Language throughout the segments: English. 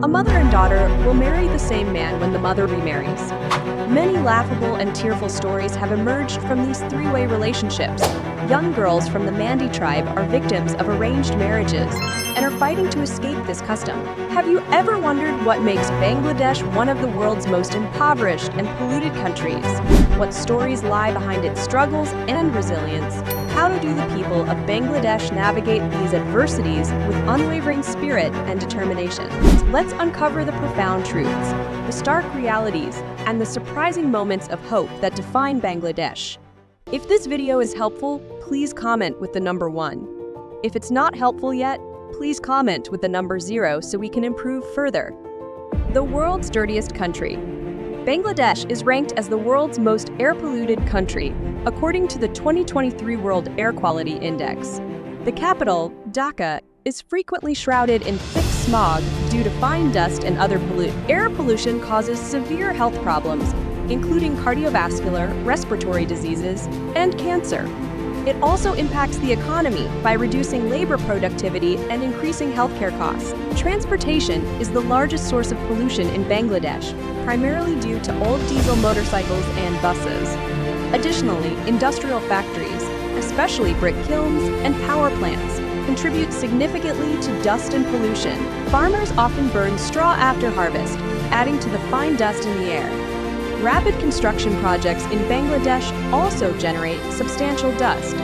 A mother and daughter will marry the same man when the mother remarries. Many laughable and tearful stories have emerged from these three-way relationships. Young girls from the Mandi tribe are victims of arranged marriages and are fighting to escape this custom. Have you ever wondered what makes Bangladesh one of the world's most impoverished and polluted countries? What stories lie behind its struggles and resilience? How do the people of Bangladesh navigate these adversities with unwavering spirit and determination? Let's uncover the profound truths, the stark realities, and the surprising moments of hope that define Bangladesh. If this video is helpful, please comment with the number 1. If it's not helpful yet, please comment with the number 0 so we can improve further. The world's dirtiest country. Bangladesh is ranked as the world's most air-polluted country, according to the 2023 World Air Quality Index. The capital, Dhaka, is frequently shrouded in thick smog due to fine dust and other pollutants. Air pollution causes severe health problems, including cardiovascular, respiratory diseases, and cancer. It also impacts the economy by reducing labor productivity and increasing healthcare costs. Transportation is the largest source of pollution in Bangladesh, primarily due to old diesel motorcycles and buses. Additionally, industrial factories, especially brick kilns and power plants, contribute significantly to dust and pollution. Farmers often burn straw after harvest, adding to the fine dust in the air. Rapid construction projects in Bangladesh also generate substantial dust.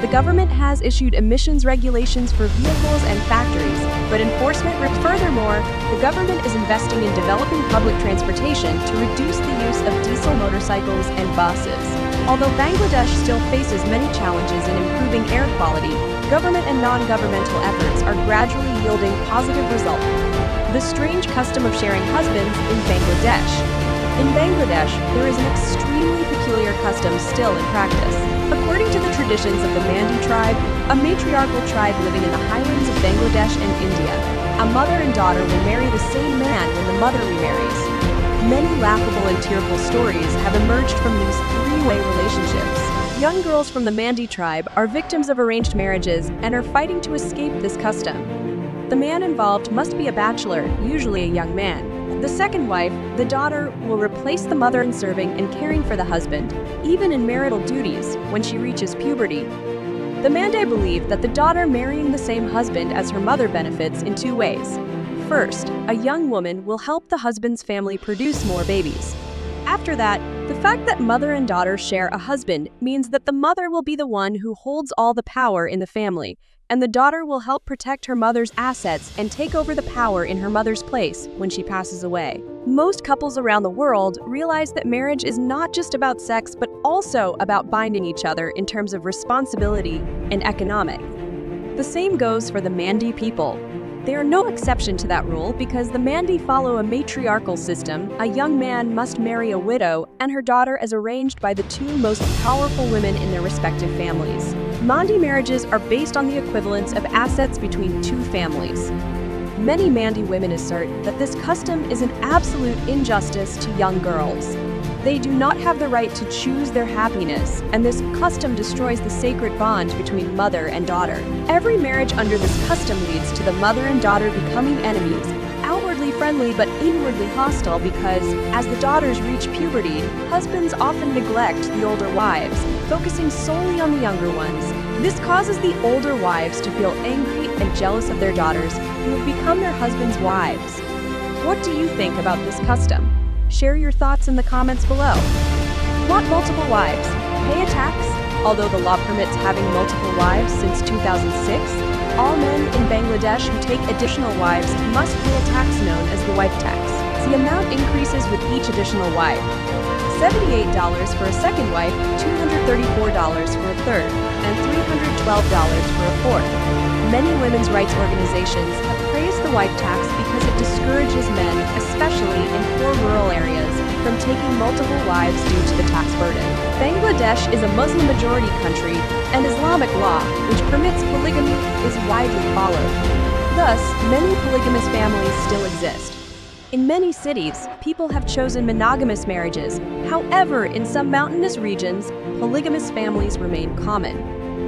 The government has issued emissions regulations for vehicles and factories, but enforcement. Furthermore, the government is investing in developing public transportation to reduce the use of diesel motorcycles and buses. Although Bangladesh still faces many challenges in improving air quality, government and non-governmental efforts are gradually yielding positive results. The strange custom of sharing husbands in Bangladesh. In Bangladesh, there is an extremely peculiar custom still in practice. According to the traditions of the Mandi tribe, a matriarchal tribe living in the highlands of Bangladesh and India, a mother and daughter will marry the same man when the mother remarries. Many laughable and tearful stories have emerged from these three-way relationships. Young girls from the Mandi tribe are victims of arranged marriages and are fighting to escape this custom. The man involved must be a bachelor, usually a young man. The second wife, the daughter, will replace the mother in serving and caring for the husband, even in marital duties, when she reaches puberty. The Mandi believe that the daughter marrying the same husband as her mother benefits in two ways. First, a young woman will help the husband's family produce more babies. After that, the fact that mother and daughter share a husband means that the mother will be the one who holds all the power in the family, and the daughter will help protect her mother's assets and take over the power in her mother's place when she passes away. Most couples around the world realize that marriage is not just about sex, but also about binding each other in terms of responsibility and economic. The same goes for the Mandi people. They are no exception to that rule because the Mandi follow a matriarchal system. A young man must marry a widow and her daughter as arranged by the two most powerful women in their respective families. Mandi marriages are based on the equivalence of assets between two families. Many Mandi women assert that this custom is an absolute injustice to young girls. They do not have the right to choose their happiness, and this custom destroys the sacred bond between mother and daughter. Every marriage under this custom leads to the mother and daughter becoming enemies, outwardly friendly but inwardly hostile because, as the daughters reach puberty, husbands often neglect the older wives, focusing solely on the younger ones. This causes the older wives to feel angry and jealous of their daughters, who have become their husbands' wives. What do you think about this custom? Share your thoughts in the comments below. Want multiple wives? Pay a tax? Although the law permits having multiple wives since 2006, all men in Bangladesh who take additional wives must pay a tax known as the wife tax. The amount increases with each additional wife. $78 for a second wife, $234 for a third, and $312 for a fourth. Many women's rights organizations have praised the wife tax because it discourages men, especially in poor rural areas, from taking multiple wives due to the tax burden. Bangladesh is a Muslim-majority country, and Islamic law, which permits polygamy, is widely followed. Thus, many polygamous families still exist. In many cities, people have chosen monogamous marriages. However, in some mountainous regions, polygamous families remain common.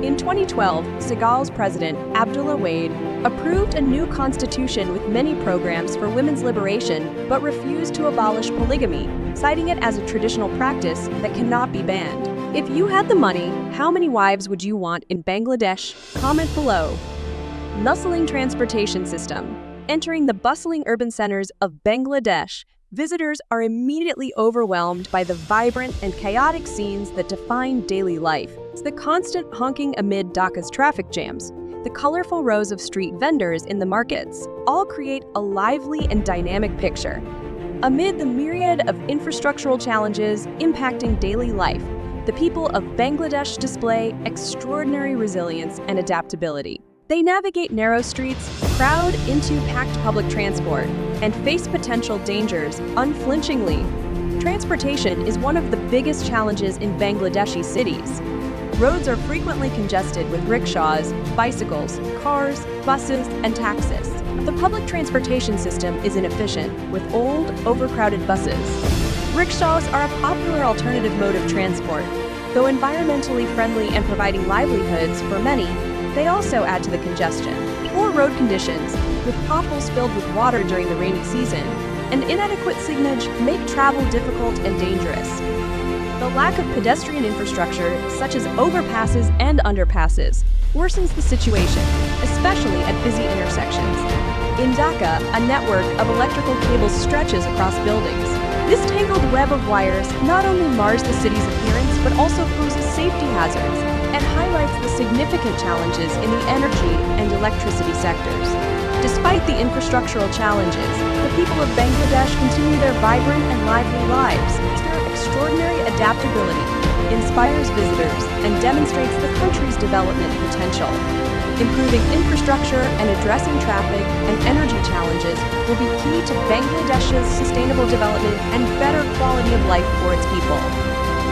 In 2012, Senegal's president, Abdullah Wade, approved a new constitution with many programs for women's liberation, but refused to abolish polygamy, citing it as a traditional practice that cannot be banned. If you had the money, how many wives would you want in Bangladesh? Comment below. Bustling transportation system. Entering the bustling urban centers of Bangladesh, visitors are immediately overwhelmed by the vibrant and chaotic scenes that define daily life. It's the constant honking amid Dhaka's traffic jams, the colorful rows of street vendors in the markets, all create a lively and dynamic picture. Amid the myriad of infrastructural challenges impacting daily life, the people of Bangladesh display extraordinary resilience and adaptability. They navigate narrow streets, crowd into packed public transport, and face potential dangers unflinchingly. Transportation is one of the biggest challenges in Bangladeshi cities. Roads are frequently congested with rickshaws, bicycles, cars, buses, and taxis. The public transportation system is inefficient, with old, overcrowded buses. Rickshaws are a popular alternative mode of transport. Though environmentally friendly and providing livelihoods for many, they also add to the congestion. Poor road conditions, with potholes filled with water during the rainy season, and inadequate signage make travel difficult and dangerous. The lack of pedestrian infrastructure, such as overpasses and underpasses, worsens the situation, especially at busy intersections. In Dhaka, a network of electrical cables stretches across buildings. This tangled web of wires not only mars the city's appearance, but also poses safety hazards and highlights the significant challenges in the energy and electricity sectors. Despite the infrastructural challenges, the people of Bangladesh continue their vibrant and lively lives. Their extraordinary adaptability inspires visitors and demonstrates the country's development potential. Improving infrastructure and addressing traffic and energy challenges will be key to Bangladesh's sustainable development and better quality of life for its people.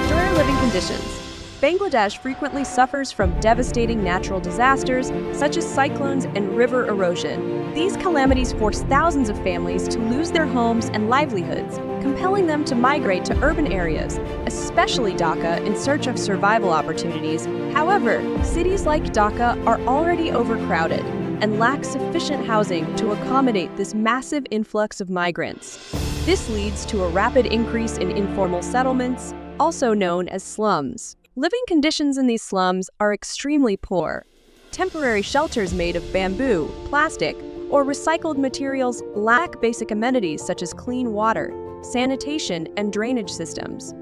Dire living conditions. Bangladesh frequently suffers from devastating natural disasters such as cyclones and river erosion. These calamities force thousands of families to lose their homes and livelihoods, compelling them to migrate to urban areas, especially Dhaka, in search of survival opportunities. However, cities like Dhaka are already overcrowded and lack sufficient housing to accommodate this massive influx of migrants. This leads to a rapid increase in informal settlements, also known as slums. Living conditions in these slums are extremely poor. Temporary shelters made of bamboo, plastic, or recycled materials lack basic amenities such as clean water, sanitation, and drainage systems.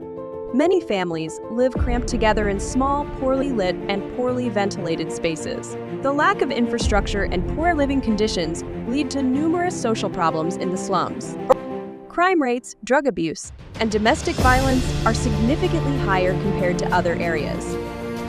Many families live cramped together in small, poorly lit, and poorly ventilated spaces. The lack of infrastructure and poor living conditions lead to numerous social problems in the slums. Crime rates, drug abuse, and domestic violence are significantly higher compared to other areas.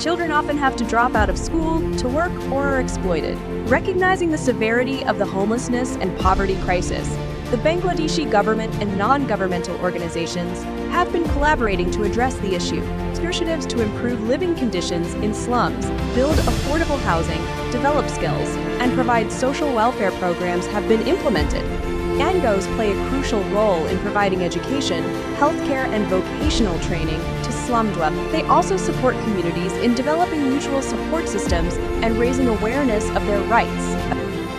Children often have to drop out of school, to work, or are exploited. Recognizing the severity of the homelessness and poverty crisis, the Bangladeshi government and non-governmental organizations have been collaborating to address the issue. Initiatives to improve living conditions in slums, build affordable housing, develop skills, and provide social welfare programs have been implemented. NGOs play a crucial role in providing education, healthcare, and vocational training to slum dwellers. They also support communities in developing mutual support systems and raising awareness of their rights.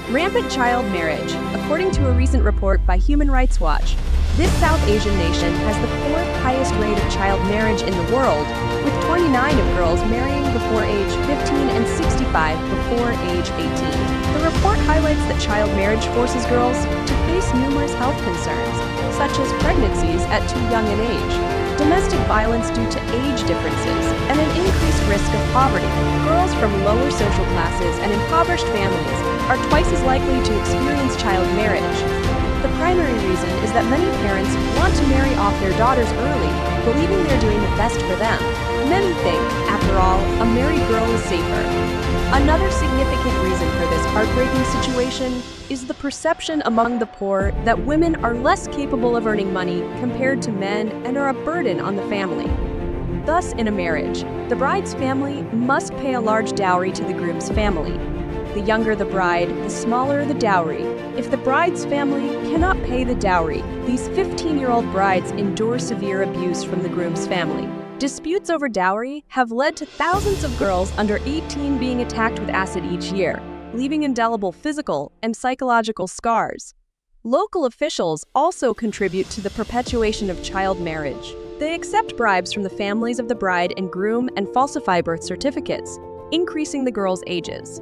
Rampant child marriage. According to a recent report by Human Rights Watch, this South Asian nation has the fourth highest rate of child marriage in the world, with 29 of girls marrying before age 15 and 65 before age 18. The report highlights that child marriage forces girls to face numerous health concerns, such as pregnancies at too young an age, domestic violence due to age differences, and an increased risk of poverty. Girls from lower social classes and impoverished families are twice as likely to experience child marriage. The primary reason is that many parents want to marry off their daughters early, believing they're doing the best for them. Many think, after all, a married girl is safer. Another significant reason for this heartbreaking situation is the perception among the poor that women are less capable of earning money compared to men and are a burden on the family. Thus, in a marriage, the bride's family must pay a large dowry to the groom's family. The younger the bride, the smaller the dowry. If the bride's family cannot pay the dowry, these 15-year-old brides endure severe abuse from the groom's family. Disputes over dowry have led to thousands of girls under 18 being attacked with acid each year. leaving indelible physical and psychological scars. Local officials also contribute to the perpetuation of child marriage. They accept bribes from the families of the bride and groom and falsify birth certificates, increasing the girls' ages.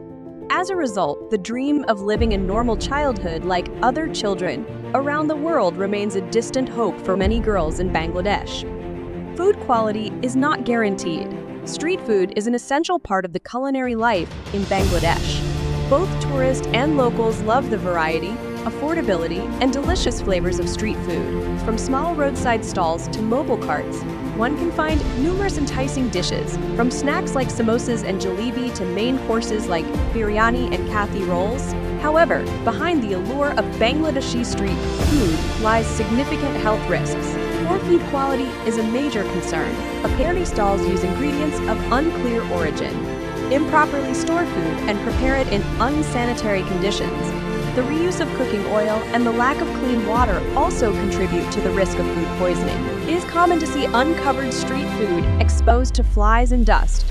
As a result, the dream of living a normal childhood like other children around the world remains a distant hope for many girls in Bangladesh. Food quality is not guaranteed. Street food is an essential part of the culinary life in Bangladesh. Both tourists and locals love the variety, affordability, and delicious flavors of street food. From small roadside stalls to mobile carts, one can find numerous enticing dishes, from snacks like samosas and jalebi to main courses like biryani and kathi rolls. However, behind the allure of Bangladeshi street food lies significant health risks. Poor food quality is a major concern. Many stalls use ingredients of unclear origin, improperly store food, and prepare it in unsanitary conditions. The reuse of cooking oil and the lack of clean water also contribute to the risk of food poisoning. It is common to see uncovered street food exposed to flies and dust.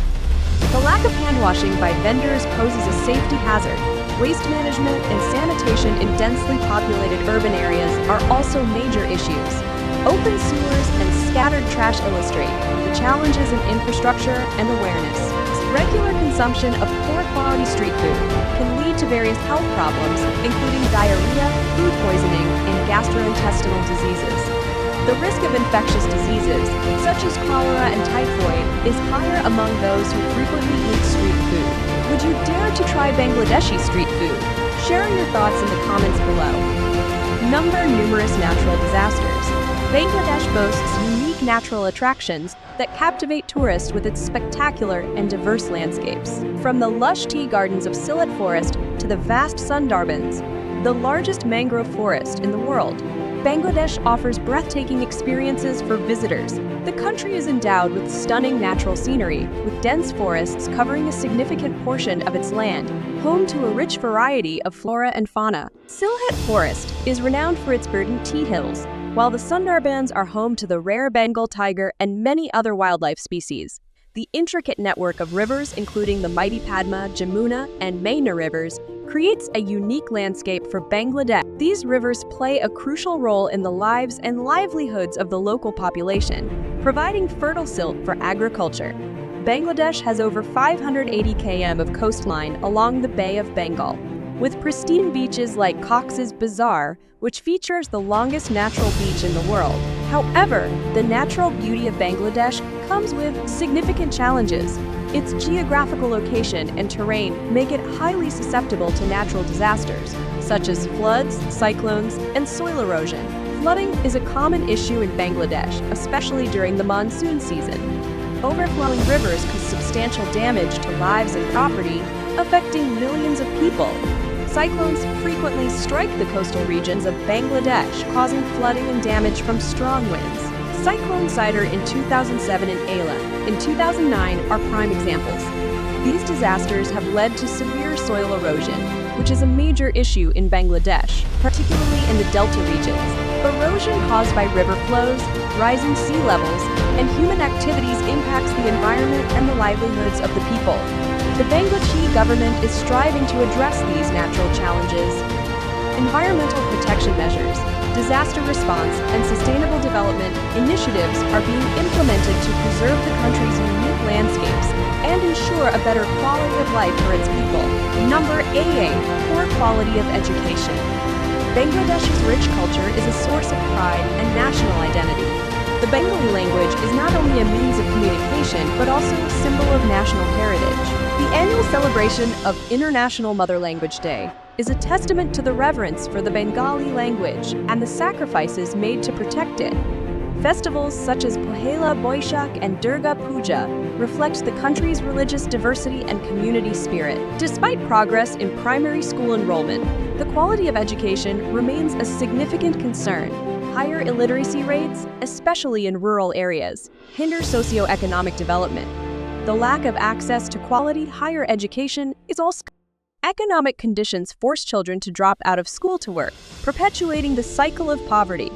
The lack of hand washing by vendors poses a safety hazard. Waste management and sanitation in densely populated urban areas are also major issues. Open sewers and scattered trash illustrate the challenges in infrastructure and awareness. Regular consumption of poor quality street food can lead to various health problems, including diarrhea, food poisoning, and gastrointestinal diseases. The risk of infectious diseases, such as cholera and typhoid, is higher among those who frequently eat street food. Would you dare to try Bangladeshi street food? Share your thoughts in the comments below. Numerous natural disasters. Bangladesh boasts unique natural attractions that captivate tourists with its spectacular and diverse landscapes. From the lush tea gardens of Sylhet Forest to the vast Sundarbans, the largest mangrove forest in the world, Bangladesh offers breathtaking experiences for visitors. The country is endowed with stunning natural scenery, with dense forests covering a significant portion of its land, home to a rich variety of flora and fauna. Sylhet Forest is renowned for its verdant tea hills, while the Sundarbans are home to the rare Bengal tiger and many other wildlife species. The intricate network of rivers, including the mighty Padma, Jamuna, and Meghna rivers, creates a unique landscape for Bangladesh. These rivers play a crucial role in the lives and livelihoods of the local population, providing fertile silt for agriculture. Bangladesh has over 580 km of coastline along the Bay of Bengal, with pristine beaches like Cox's Bazar, which features the longest natural beach in the world. However, the natural beauty of Bangladesh comes with significant challenges. Its geographical location and terrain make it highly susceptible to natural disasters, such as floods, cyclones, and soil erosion. Flooding is a common issue in Bangladesh, especially during the monsoon season. Overflowing rivers cause substantial damage to lives and property, affecting millions of people. Cyclones frequently strike the coastal regions of Bangladesh, causing flooding and damage from strong winds. Cyclone Sidr in 2007 and Ayla in 2009 are prime examples. These disasters have led to severe soil erosion, which is a major issue in Bangladesh, particularly in the delta regions. Erosion caused by river flows, rising sea levels, and human activities impacts the environment and the livelihoods of the people. The Bangladeshi government is striving to address these natural challenges. Environmental protection measures, disaster response, and sustainable development initiatives are being implemented to preserve the country's unique landscapes and ensure a better quality of life for its people. Number 8. Poor quality of education. Bangladesh's rich culture is a source of pride and national identity. The Bengali language is not only a means of communication, but also a symbol of national heritage. The annual celebration of International Mother Language Day is a testament to the reverence for the Bengali language and the sacrifices made to protect it. Festivals such as Pohela Boishakh and Durga Puja reflect the country's religious diversity and community spirit. Despite progress in primary school enrollment, the quality of education remains a significant concern. Higher illiteracy rates, especially in rural areas, hinder socioeconomic development. The lack of access to quality higher education is also economic conditions force children to drop out of school to work, perpetuating the cycle of poverty.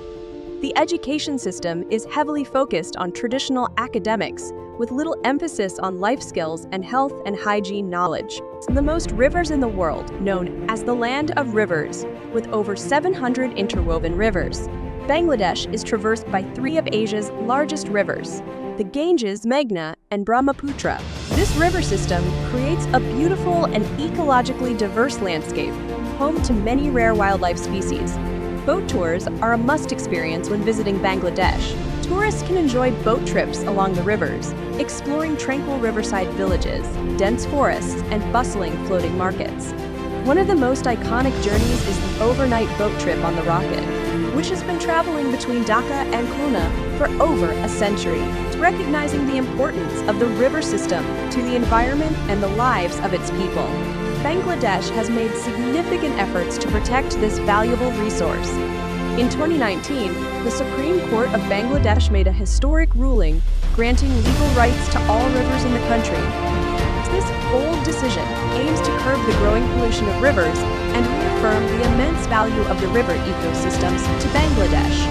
The education system is heavily focused on traditional academics, with little emphasis on life skills and health and hygiene knowledge. It's the most rivers in the world, known as the land of rivers, with over 700 interwoven rivers. Bangladesh is traversed by three of Asia's largest rivers, the Ganges, Meghna, and Brahmaputra. This river system creates a beautiful and ecologically diverse landscape, home to many rare wildlife species. Boat tours are a must experience when visiting Bangladesh. Tourists can enjoy boat trips along the rivers, exploring tranquil riverside villages, dense forests, and bustling floating markets. One of the most iconic journeys is the overnight boat trip on the Rocket, which has been traveling between Dhaka and Khulna for over a century. It's recognizing the importance of the river system to the environment and the lives of its people. Bangladesh has made significant efforts to protect this valuable resource. In 2019, the Supreme Court of Bangladesh made a historic ruling granting legal rights to all rivers in the country. This bold decision aims to curb the growing pollution of rivers and reaffirm the immense value of the river ecosystems to Bangladesh.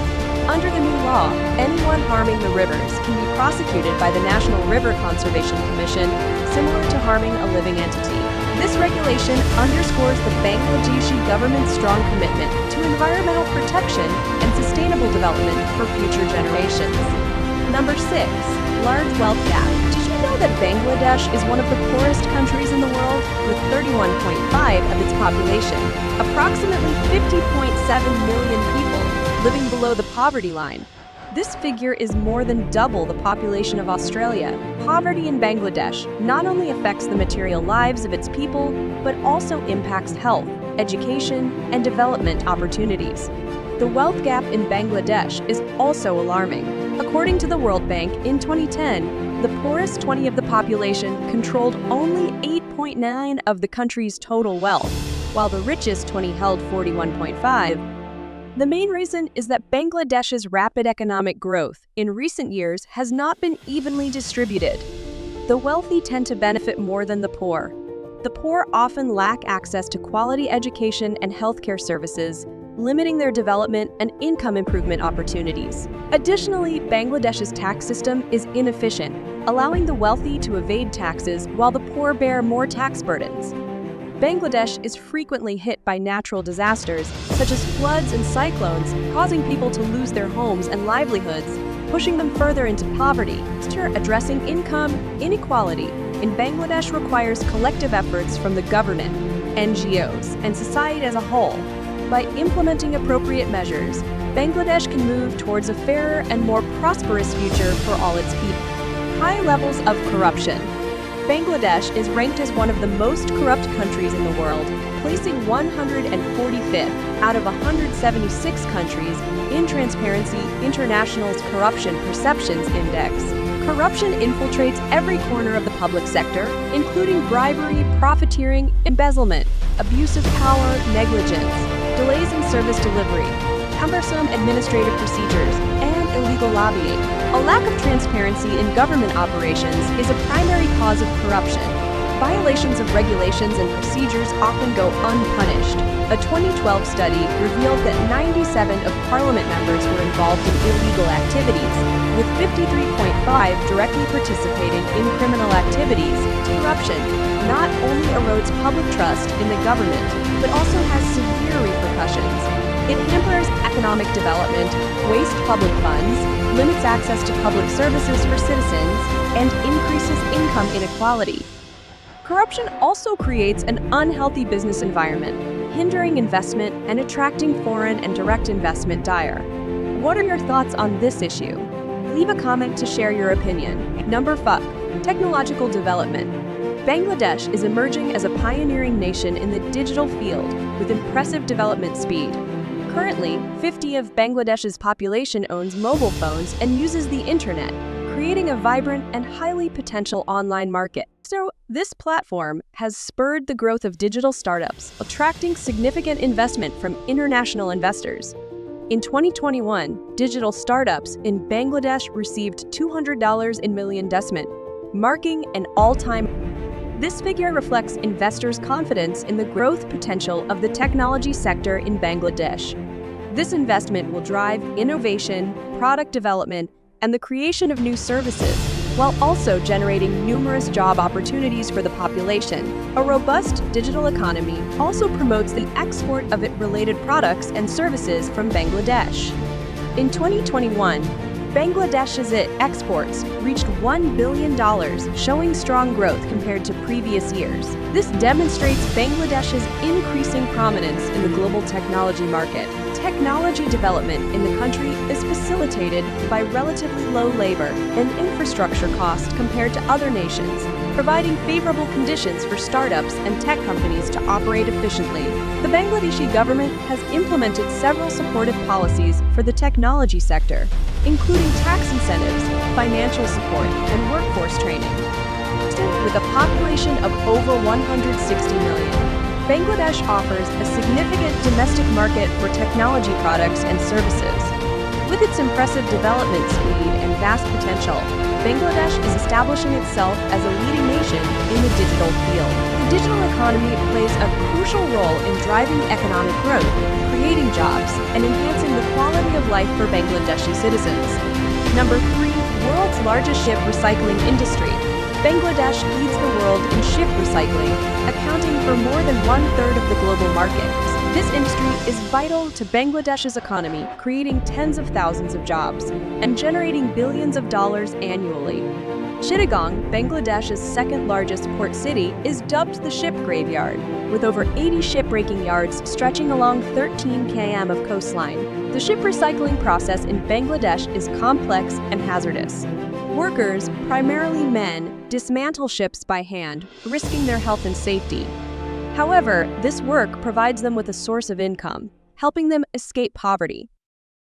Under the new law, anyone harming the rivers can be prosecuted by the National River Conservation Commission, similar to harming a living entity. This regulation underscores the Bangladeshi government's strong commitment to environmental protection and sustainable development for future generations. Number 6. Large wealth gap. Did you know that Bangladesh is one of the poorest countries in the world, with 31.5% of its population, approximately 50.7 million people, living below the poverty line? This figure is more than double the population of Australia. Poverty in Bangladesh not only affects the material lives of its people, but also impacts health, education, and development opportunities. The wealth gap in Bangladesh is also alarming. According to the World Bank, in 2010, the poorest 20 of the population controlled only 8.9% of the country's total wealth, while the richest 20 held 41.5%. The main reason is that Bangladesh's rapid economic growth in recent years has not been evenly distributed. The wealthy tend to benefit more than the poor. The poor often lack access to quality education and healthcare services, limiting their development and income improvement opportunities. Additionally, Bangladesh's tax system is inefficient, allowing the wealthy to evade taxes while the poor bear more tax burdens. Bangladesh is frequently hit by natural disasters, such as floods and cyclones, causing people to lose their homes and livelihoods, pushing them further into poverty. Addressing income inequality in Bangladesh requires collective efforts from the government, NGOs, and society as a whole. By implementing appropriate measures, Bangladesh can move towards a fairer and more prosperous future for all its people. High levels of corruption. Bangladesh is ranked as one of the most corrupt countries in the world, placing 145th out of 176 countries in Transparency International's Corruption Perceptions Index. Corruption infiltrates every corner of the public sector, including bribery, profiteering, embezzlement, abuse of power, negligence, delays in service delivery, cumbersome administrative procedures, and illegal lobbying. A lack of transparency in government operations is a primary cause of corruption. Violations of regulations and procedures often go unpunished. A 2012 study revealed that 97 of parliament members were involved in illegal activities, with 53.5% directly participating in criminal activities. Corruption not only erodes public trust in the government, but also has severe repercussions. It hampers economic development, wastes public funds, limits access to public services for citizens, and increases income inequality. Corruption also creates an unhealthy business environment, hindering investment and attracting foreign and direct investment dire. What are your thoughts on this issue? Leave a comment to share your opinion. Number 5. Technological development. Bangladesh is emerging as a pioneering nation in the digital field with impressive development speed. Currently, 50% of Bangladesh's population owns mobile phones and uses the internet, creating a vibrant and highly potential online market. So, this platform has spurred the growth of digital startups, attracting significant investment from international investors. In 2021, digital startups in Bangladesh received $200 in million investment, marking an all-time. This figure reflects investors' confidence in the growth potential of the technology sector in Bangladesh. This investment will drive innovation, product development, and the creation of new services, while also generating numerous job opportunities for the population. A robust digital economy also promotes the export of it-related products and services from Bangladesh. In 2021, Bangladesh's exports reached $1 billion, showing strong growth compared to previous years. This demonstrates Bangladesh's increasing prominence in the global technology market. Technology development in the country is facilitated by relatively low labor and infrastructure costs compared to other nations, providing favorable conditions for startups and tech companies to operate efficiently. The Bangladeshi government has implemented several supportive policies for the technology sector, including tax incentives, financial support, and workforce training. With a population of over 160 million, Bangladesh offers a significant domestic market for technology products and services. With its impressive development speed and vast potential, Bangladesh is establishing itself as a leading nation in the digital field. The digital economy plays a crucial role in driving economic growth, creating jobs, and enhancing the quality of life for Bangladeshi citizens. Number 3. World's largest ship recycling industry. Bangladesh leads the world in ship recycling, accounting for more than 1/3 of the global market. This industry is vital to Bangladesh's economy, creating tens of thousands of jobs and generating billions of dollars annually. Chittagong, Bangladesh's second-largest port city, is dubbed the ship graveyard, with over 80 shipbreaking yards stretching along 13 km of coastline. The ship recycling process in Bangladesh is complex and hazardous. Workers, primarily men, dismantle ships by hand, risking their health and safety. However, this work provides them with a source of income, helping them escape poverty.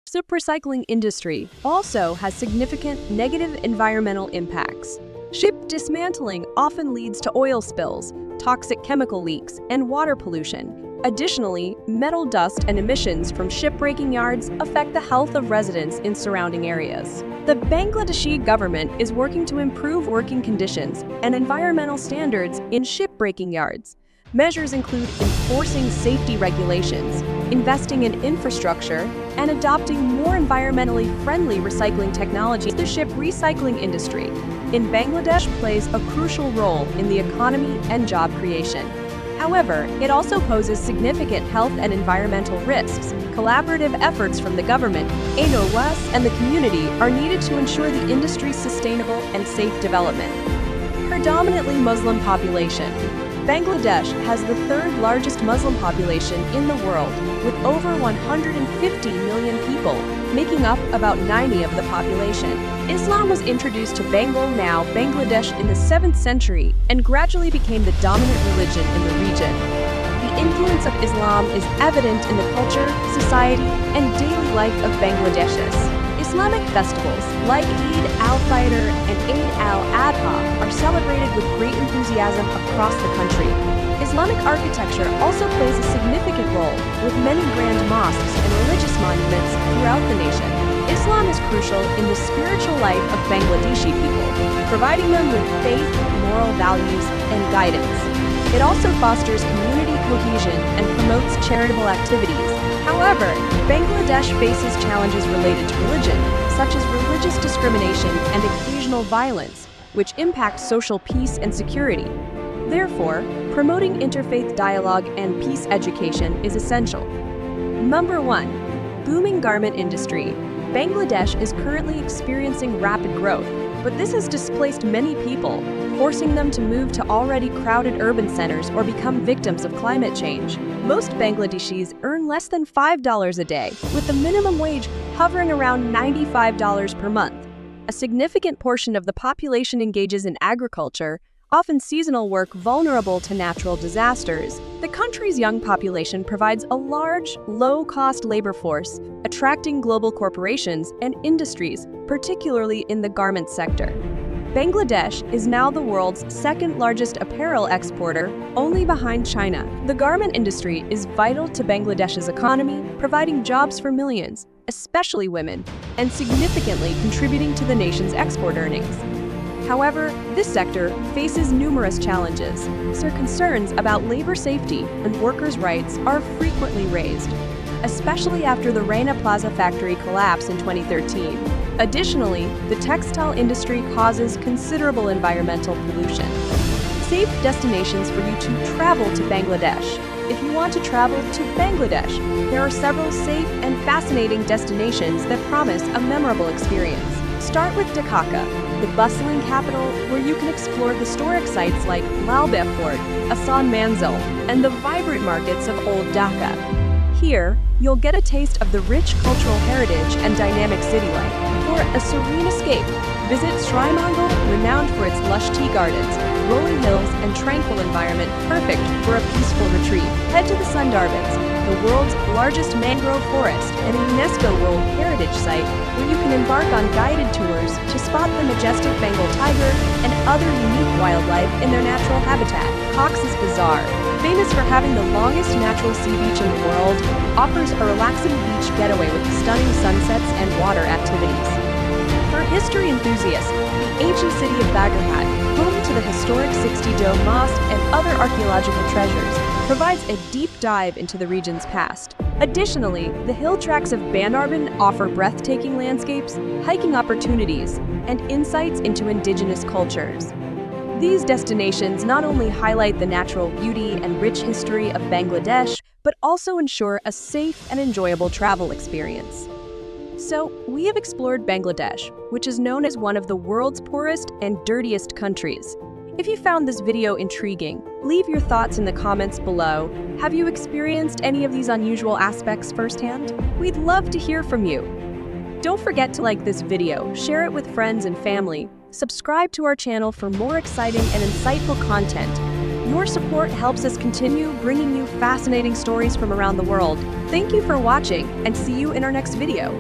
The ship recycling industry also has significant negative environmental impacts. Ship dismantling often leads to oil spills, toxic chemical leaks, and water pollution. Additionally, metal dust and emissions from shipbreaking yards affect the health of residents in surrounding areas. The Bangladeshi government is working to improve working conditions and environmental standards in shipbreaking yards. Measures include enforcing safety regulations, investing in infrastructure, and adopting more environmentally friendly recycling technology. The ship recycling industry in Bangladesh plays a crucial role in the economy and job creation. However, it also poses significant health and environmental risks. Collaborative efforts from the government, ANOWAS, and the community are needed to ensure the industry's sustainable and safe development. Predominantly Muslim population. Bangladesh has the third-largest Muslim population in the world, with over 150 million people, making up about 90% of the population. Islam was introduced to Bangladesh in the 7th century and gradually became the dominant religion in the region. The influence of Islam is evident in the culture, society, and daily life of Bangladeshis. Islamic festivals like Eid al-Fitr and Eid al-Adha are celebrated with great enthusiasm across the country. Islamic architecture also plays a significant role, with many grand mosques and religious monuments throughout the nation. Islam is crucial in the spiritual life of Bangladeshi people, providing them with faith, moral values, and guidance. It also fosters community cohesion and promotes charitable activities. However, Bangladesh faces challenges related to religion, such as religious discrimination and occasional violence, which impact social peace and security. Therefore, promoting interfaith dialogue and peace education is essential. Number 1. Booming garment industry. Bangladesh is currently experiencing rapid growth, but this has displaced many people, forcing them to move to already crowded urban centers or become victims of climate change. Most Bangladeshis earn less than $5 a day, with the minimum wage hovering around $95 per month. A significant portion of the population engages in agriculture, often seasonal work vulnerable to natural disasters. The country's young population provides a large, low-cost labor force, attracting global corporations and industries, particularly in the garment sector. Bangladesh is now the world's second-largest apparel exporter, only behind China. The garment industry is vital to Bangladesh's economy, providing jobs for millions, especially women, and significantly contributing to the nation's export earnings. However, this sector faces numerous challenges, so concerns about labor safety and workers' rights are frequently raised. especially after the Rana Plaza factory collapse in 2013. Additionally, the textile industry causes considerable environmental pollution. Safe destinations for you to travel to Bangladesh. If you want to travel to Bangladesh, there are several safe and fascinating destinations that promise a memorable experience. Start with Dhaka, the bustling capital where you can explore historic sites like Lal Beh Fort, Ahsan Manzil, and the vibrant markets of Old Dhaka. Here, you'll get a taste of the rich cultural heritage and dynamic city life. For a serene escape, visit Srimangal, renowned for its lush tea gardens, rolling hills, and tranquil environment, perfect for a peaceful retreat. Head to the Sundarbans, the world's largest mangrove forest and a UNESCO World Heritage Site where you can embark on guided tours to spot the majestic Bengal tiger and other unique wildlife in their natural habitat. Cox's Bazar, famous for having the longest natural sea beach in the world, offers a relaxing beach getaway with stunning sunsets and water activities. For history enthusiasts, the ancient city of Bagarhat, home to the historic 60-dome mosque and other archaeological treasures, provides a deep dive into the region's past. Additionally, the hill tracts of Bandarban offer breathtaking landscapes, hiking opportunities, and insights into indigenous cultures. These destinations not only highlight the natural beauty and rich history of Bangladesh, but also ensure a safe and enjoyable travel experience. So, we have explored Bangladesh, which is known as one of the world's poorest and dirtiest countries. If you found this video intriguing, leave your thoughts in the comments below. Have you experienced any of these unusual aspects firsthand? We'd love to hear from you. Don't forget to like this video, share it with friends and family, subscribe to our channel for more exciting and insightful content. Your support helps us continue bringing you fascinating stories from around the world. Thank you for watching, and see you in our next video.